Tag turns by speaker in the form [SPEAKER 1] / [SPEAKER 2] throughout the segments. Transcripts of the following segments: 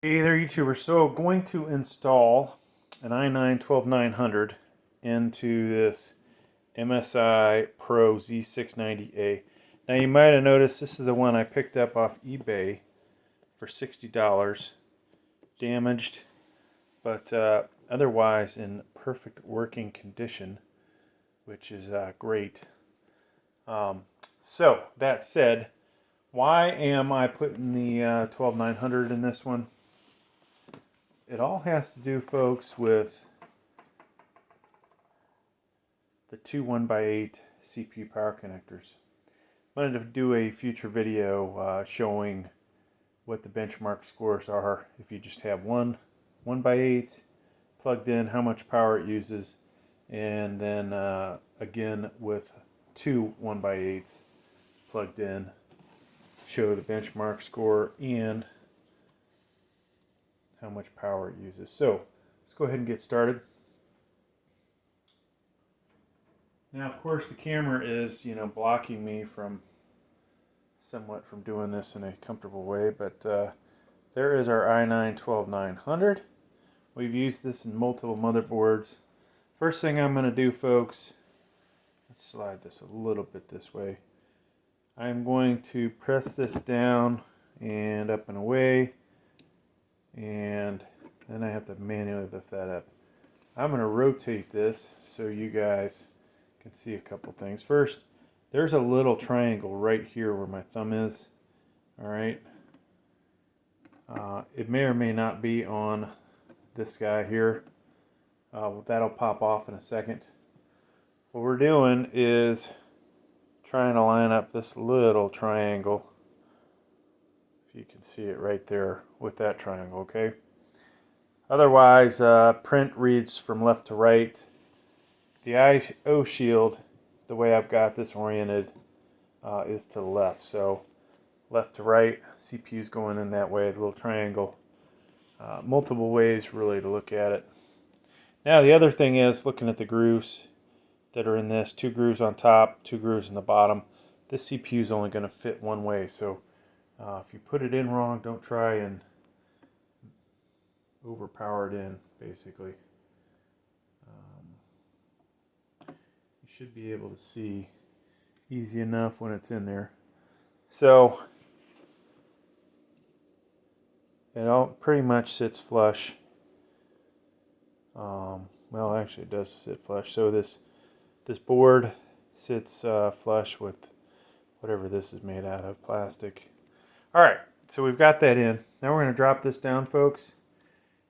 [SPEAKER 1] Hey there, YouTuber. So going to install an i9-12900 into this MSI Pro Z690A. Now you might have noticed this is the one I picked up off eBay for $60. Damaged, but otherwise in perfect working condition, which is great. So that said, why am I putting the 12900 in this one? It all has to do, folks, with the two 1x8 CPU power connectors. I wanted to do a future video showing what the benchmark scores are if you just have one 1x8 plugged in, how much power it uses, and then again with two 1x8s plugged in, show the benchmark score and how much power it uses. So let's go ahead and get started. Now, of course, the camera is, blocking me somewhat from doing this in a comfortable way, but there is our i9-12900. We've used this in multiple motherboards. First thing I'm going to do, folks, let's slide this a little bit this way. I'm going to press this down and up and away, and then I have to manually lift that up. I'm going to rotate this so you guys can see a couple things. First, there's a little triangle right here where my thumb is. Alright. It may or may not be on this guy here. That'll pop off in a second. What we're doing is trying to line up this little triangle. If you can see it right there with that triangle, okay? Otherwise, print reads from left to right. The I/O shield, the way I've got this oriented, is to the left. So left to right, CPU's going in that way, the little triangle. Multiple ways really to look at it. Now the other thing is looking at the grooves that are in this. 2 grooves on top, 2 grooves in the bottom. This CPU is only going to fit one way, so if you put it in wrong, don't try and overpower it in, basically. You should be able to see easy enough when it's in there. So it all pretty much sits flush. Well, actually it does sit flush. So this board sits flush with whatever this is made out of, plastic. Alright, so we've got that in. Now we're going to drop this down, folks.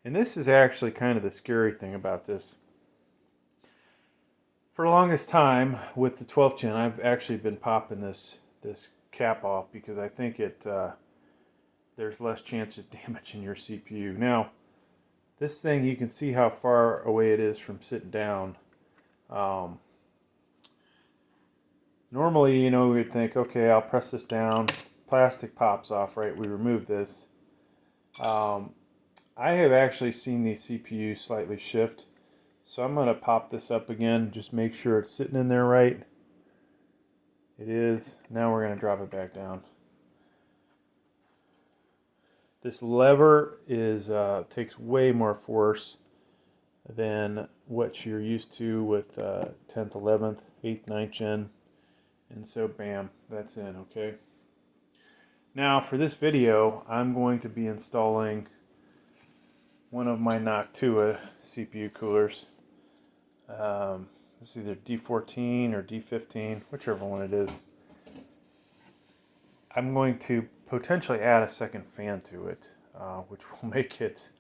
[SPEAKER 1] And this is actually kind of the scary thing about this. For the longest time with the 12th gen, I've actually been popping this cap off because I think there's less chance of damaging your CPU. Now, this thing, you can see how far away it is from sitting down. Normally, we'd think, okay, I'll press this down, plastic pops off, right? We remove this. I have actually seen these CPUs slightly shift, so I'm going to pop this up again, just make sure it's sitting in there right. It is. Now we're going to drop it back down. This lever takes way more force than what you're used to with 10th, 11th, 8th, 9th gen. And so bam, that's in, okay? Now for this video, I'm going to be installing one of my Noctua CPU coolers. This is either D14 or D15, whichever one it is. I'm going to potentially add a second fan to it, which will make it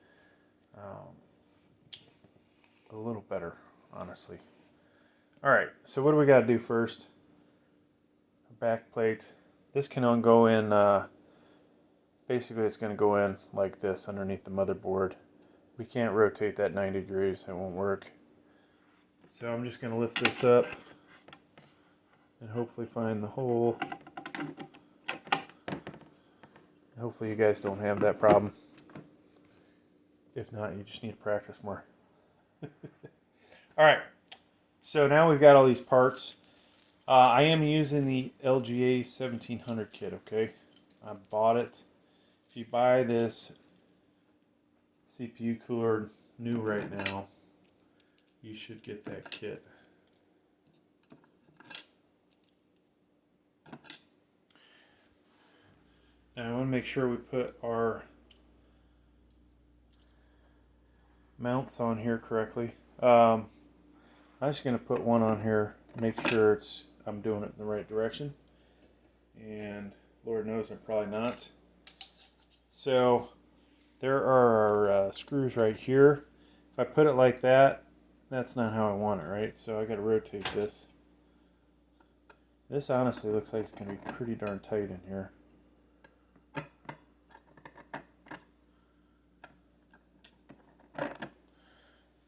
[SPEAKER 1] a little better, honestly. Alright, so what do we got to do first? Back plate. This can go in, basically it's going to go in like this underneath the motherboard. We can't rotate that 90 degrees, it won't work. So I'm just going to lift this up and hopefully find the hole. Hopefully you guys don't have that problem. If not, you just need to practice more. Alright, so now we've got all these parts. I am using the LGA 1700 kit, okay? I bought it. If you buy this CPU cooler new right now, you should get that kit. Now I want to make sure we put our mounts on here correctly. I'm just going to put one on here, make sure I'm doing it in the right direction. And Lord knows I'm probably not. So there are our screws right here. If I put it like that, that's not how I want it, right? So I got to rotate this. This honestly looks like it's going to be pretty darn tight in here.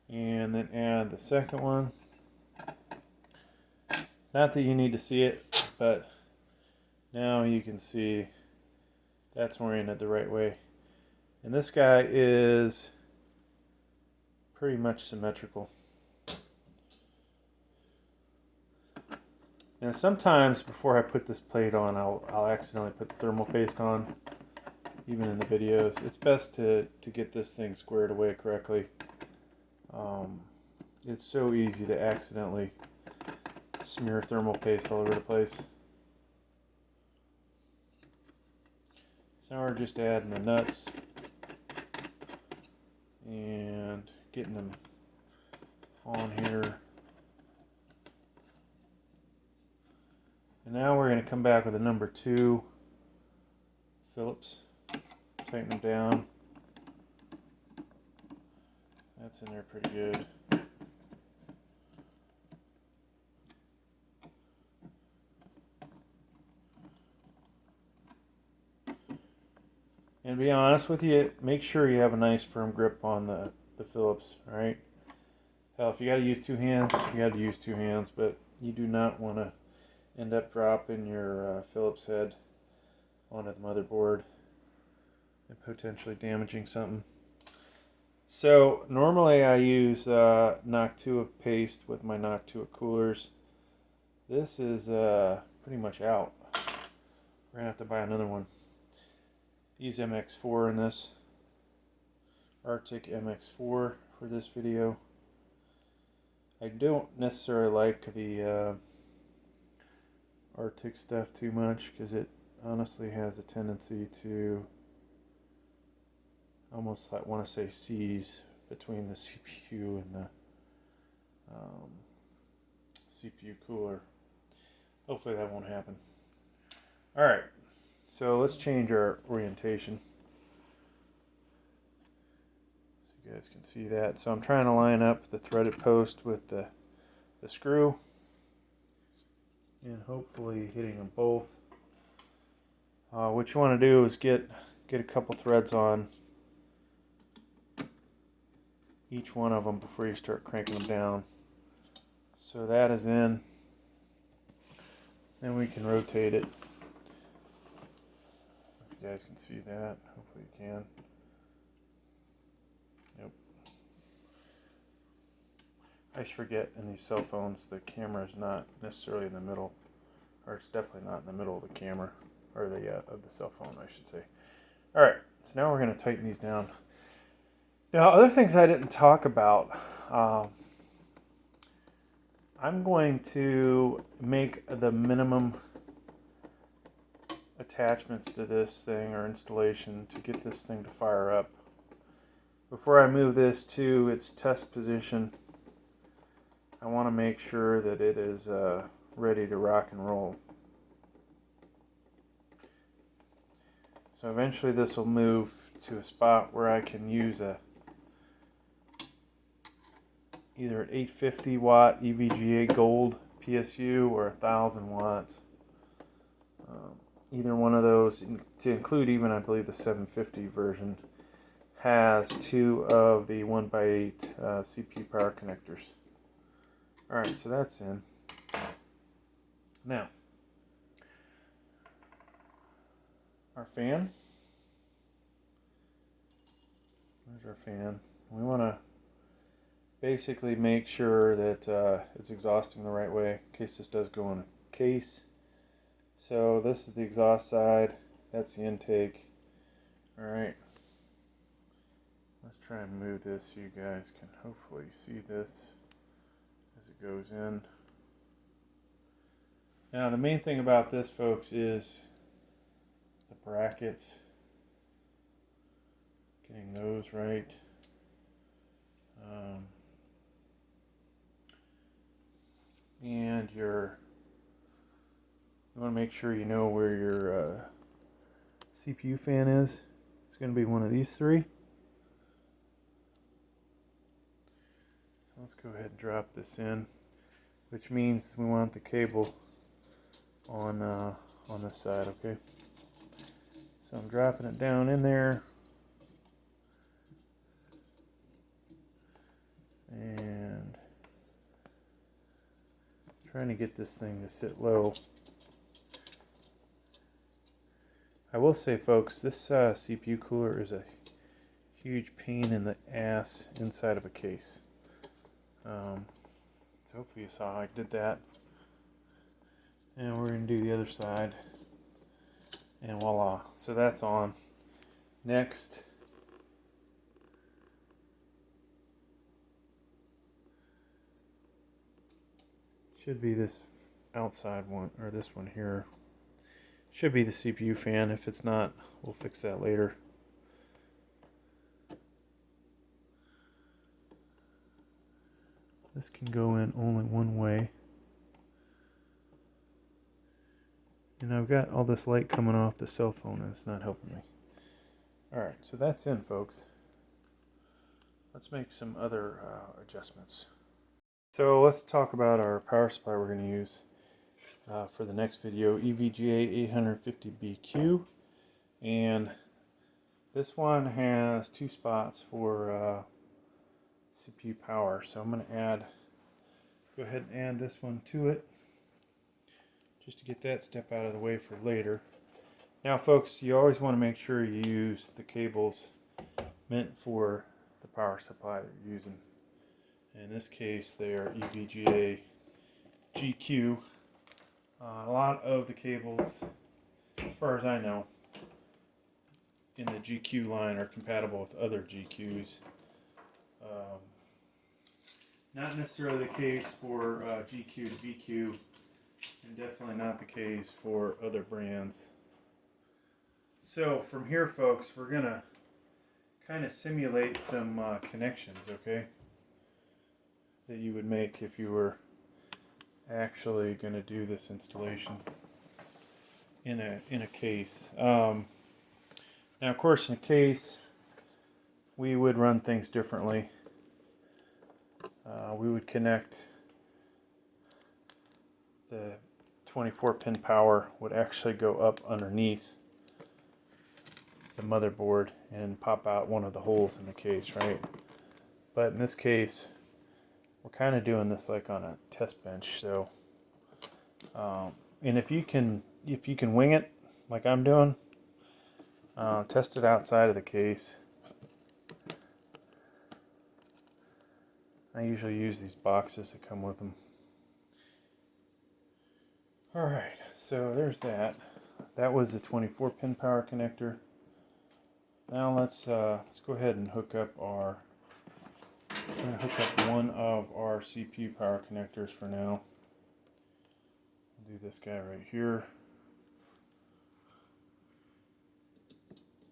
[SPEAKER 1] And then add the second one. Not that you need to see it, but now you can see that's oriented the right way. And this guy is pretty much symmetrical. Now sometimes before I put this plate on, I'll accidentally put the thermal paste on, even in the videos. It's best to get this thing squared away correctly. It's so easy to accidentally smear thermal paste all over the place. So now we're just adding the nuts and getting them on here. And now we're going to come back with a number 2 Phillips. Tighten them down. That's in there pretty good. And to be honest with you, make sure you have a nice firm grip on the Phillips, alright? Hell, if you gotta use 2 hands, you gotta use 2 hands, but you do not want to end up dropping your Phillips head onto the motherboard and potentially damaging something. So normally I use Noctua paste with my Noctua coolers. This is pretty much out. We're gonna have to buy another one. Use MX4 in this. Arctic MX4 for this video. I don't necessarily like the Arctic stuff too much because it honestly has a tendency to almost, I want to say, seize between the CPU and the CPU cooler. Hopefully that won't happen. Alright, so let's change our orientation so you guys can see that. So I'm trying to line up the threaded post with the screw and hopefully hitting them both. What you want to do is get a couple threads on each one of them before you start cranking them down. So that is in. Then we can rotate it. If you guys can see that, hopefully you can. Yep. I just forget in these cell phones the camera is not necessarily in the middle, or it's definitely not in the middle of the camera, or of the cell phone, I should say. All right, so now we're going to tighten these down. Now, other things I didn't talk about. I'm going to make the minimum attachments to this thing or installation to get this thing to fire up. Before I move this to its test position, I want to make sure that it is ready to rock and roll. So eventually this will move to a spot where I can use either an 850 watt EVGA gold PSU or 1000 watts. Either one of those, to include even I believe the 750 version, has 2 of the 1x8 CPU power connectors. Alright, so that's in. Now, our fan. There's our fan. We want to basically make sure that it's exhausting the right way in case this does go in a case. So this is the exhaust side, that's the intake. Alright, Let's try and move this so you guys can hopefully see this as it goes in. Now the main thing about this, folks, is the brackets. Getting those right. And you want to make sure you know where your CPU fan is. It's going to be one of these three. So let's go ahead and drop this in, which means we want the cable on this side, okay? So I'm dropping it down in there. And trying to get this thing to sit low. I will say, folks, this CPU cooler is a huge pain in the ass inside of a case. So hopefully you saw how I did that. And we're going to do the other side. And voila. So that's on. Next, should be this outside one, or this one here. Should be the CPU fan. If it's not, we'll fix that later. This can go in only one way. And I've got all this light coming off the cell phone and it's not helping me. Alright, so that's in, folks. Let's make some other adjustments. So let's talk about our power supply we're going to use for the next video, EVGA 850BQ. And this one has two spots for CPU power. So I'm going to go ahead and add this one to it, just to get that step out of the way for later. Now, folks, you always want to make sure you use the cables meant for the power supply that you're using. In this case, they are EVGA GQ. A lot of the cables, as far as I know, in the GQ line are compatible with other GQs. Not necessarily the case for GQ to BQ, and definitely not the case for other brands. So from here, folks, we're going to kind of simulate some connections, okay, that you would make if you were actually going to do this installation in a case. Now, of course, in a case, we would run things differently. We would connect the 24-pin power would actually go up underneath the motherboard and pop out one of the holes in the case, right? But in this case, we're kind of doing this like on a test bench. So, and if you can wing it like I'm doing, test it outside of the case. I usually use these boxes that come with them. Alright, so there's that. That was a 24-pin power connector. Now let's go ahead and hook up I'm going to hook up one of our CPU power connectors for now. I'll do this guy right here.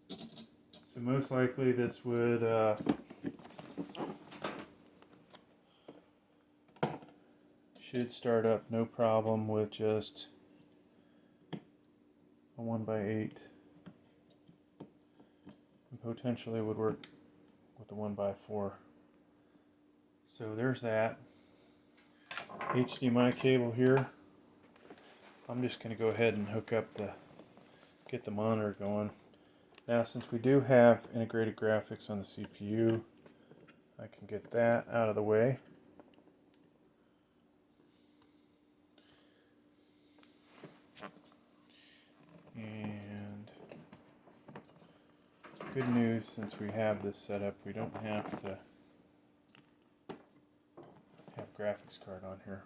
[SPEAKER 1] So most likely this would should start up no problem with just a 1x8, and potentially would work with the 1x4. So there's that HDMI cable here. I'm just going to go ahead and hook up get the monitor going. Now, since we do have integrated graphics on the CPU, I can get that out of the way. And good news, since we have this set up, we don't have to have graphics card on here.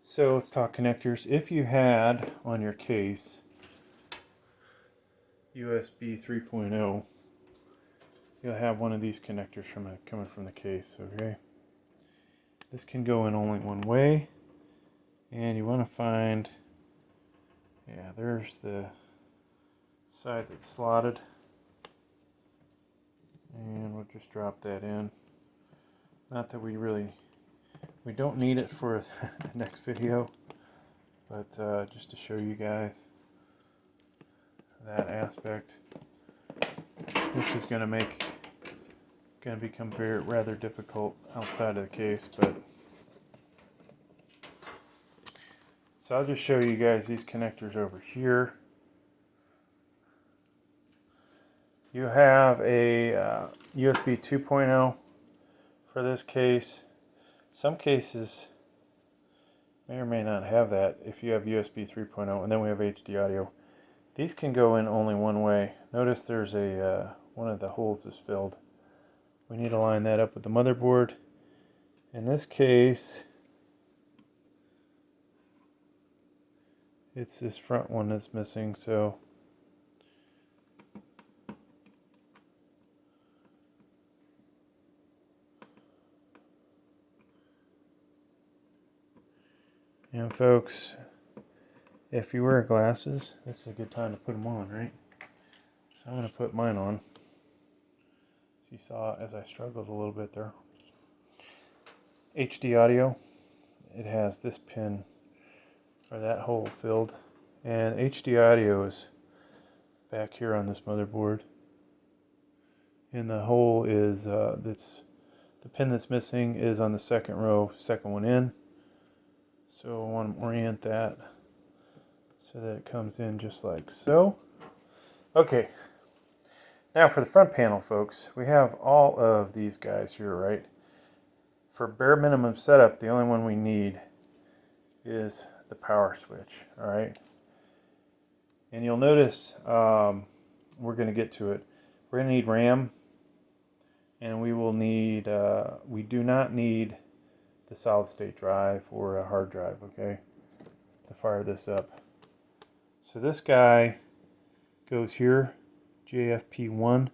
[SPEAKER 1] So let's talk connectors. If you had on your case USB 3.0, you'll have one of these connectors coming from the case, okay? This can go in only one way, and you want to find, yeah, there's the side that's slotted, and we'll just drop that in. Not that we don't need it for the next video, but just to show you guys that aspect. This is going to become rather difficult outside of the case, but so I'll just show you guys these connectors over here. You have a USB 2.0 for this case. Some cases may or may not have that if you have USB 3.0, and then we have HD audio. These can go in only one way. Notice there's one of the holes is filled. We need to line that up with the motherboard. In this case, it's this front one that's missing, so and folks, if you wear glasses, this is a good time to put them on, right? So I'm going to put mine on. So you saw as I struggled a little bit there. HD audio, it has this pin or that hole filled, and HD audio is back here on this motherboard, and the hole is the pin that's missing is on the second row, second one in. So I want to orient that so that it comes in just like so. Okay, now for the front panel, folks, we have all of these guys here, right? For bare minimum setup, the only one we need is the power switch, all right? And you'll notice we're going to get to it. We're going to need RAM, and we will need, we do not need the solid state drive or a hard drive, okay, to fire this up. So this guy goes here, JFP1,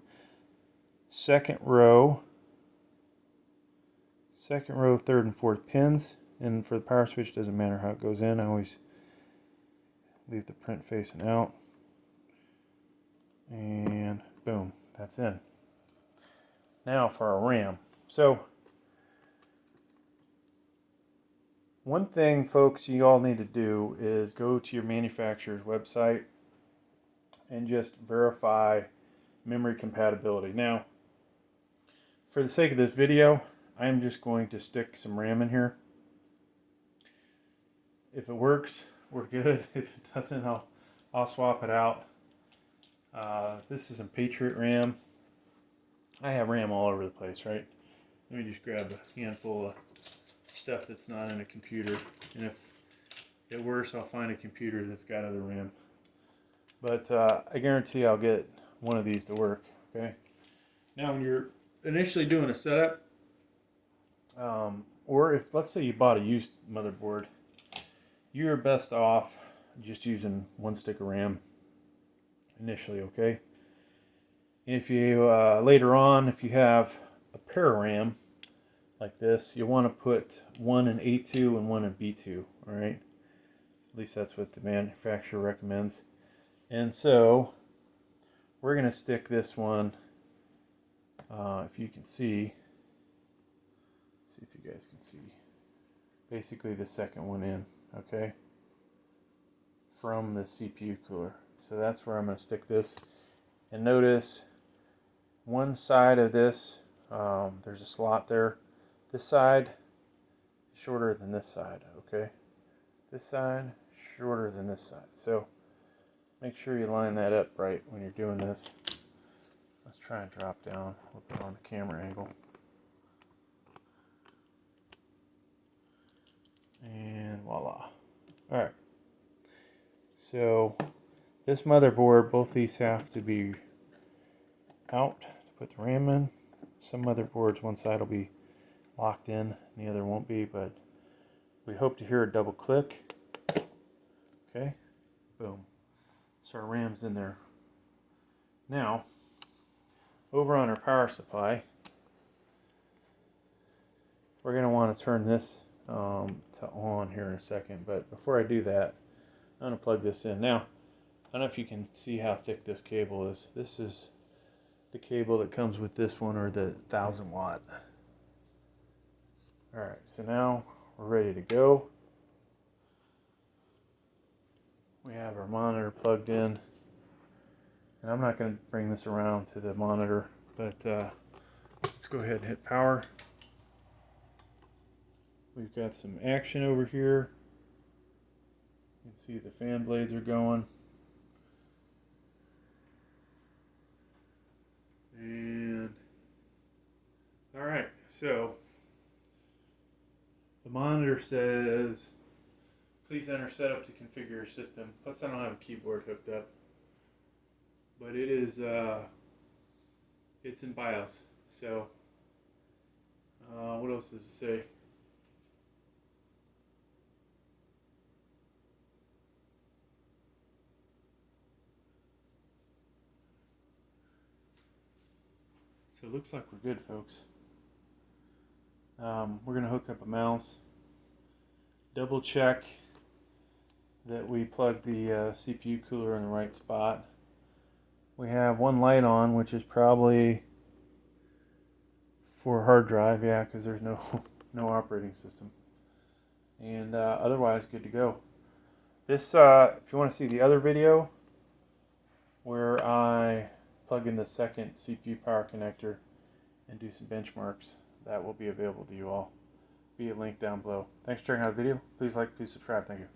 [SPEAKER 1] second row, third and fourth pins. And for the power switch, doesn't matter how it goes in. I always leave the print facing out. And boom, that's in. Now for our RAM. So one thing, folks, you all need to do is go to your manufacturer's website and just verify memory compatibility. Now, for the sake of this video, I'm just going to stick some RAM in here. If it works, we're good. If it doesn't, I'll swap it out. This is some Patriot RAM. I have RAM all over the place, right? Let me just grab a handful of stuff that's not in a computer, and if it works, I'll find a computer that's got other RAM. But I guarantee I'll get one of these to work. Okay. Now, when you're initially doing a setup, or if let's say you bought a used motherboard, you're best off just using one stick of RAM initially. Okay. If you later on, if you have a pair of RAM like this, you want to put one in A2 and one in B2, all right? At least that's what the manufacturer recommends. And so we're going to stick this one, if you can see, let's see if you guys can see, basically the second one in, okay, from the CPU cooler. So that's where I'm going to stick this. And notice one side of this, there's a slot there. This side is shorter than this side, okay? This side shorter than this side. So make sure you line that up right when you're doing this. Let's try and drop down a little bit on the camera angle. And voila. Alright. So this motherboard, both these have to be out to put the RAM in. Some motherboards, one side will be locked in and the other won't be, but we hope to hear a double click. Okay, boom. So our RAM's in there. Now, over on our power supply, we're going to want to turn this to on here in a second. But before I do that, I'm going to plug this in. Now, I don't know if you can see how thick this cable is. This is the cable that comes with this one, or the 1000 watt. Alright, so now we're ready to go. We have our monitor plugged in. And I'm not going to bring this around to the monitor, but let's go ahead and hit power. We've got some action over here. You can see the fan blades are going. And alright, so the monitor says, please enter setup to configure your system. Plus I don't have a keyboard hooked up. But it is, it's in BIOS. So, what else does it say? So it looks like we're good, folks. We're going to hook up a mouse. Double check that we plug the CPU cooler in the right spot. We have one light on, which is probably for a hard drive, yeah, because there's no operating system. And otherwise, good to go. This, if you want to see the other video where I plug in the second CPU power connector and do some benchmarks, that will be available to you all via link down below. Thanks for checking out the video. Please like, please subscribe. Thank you.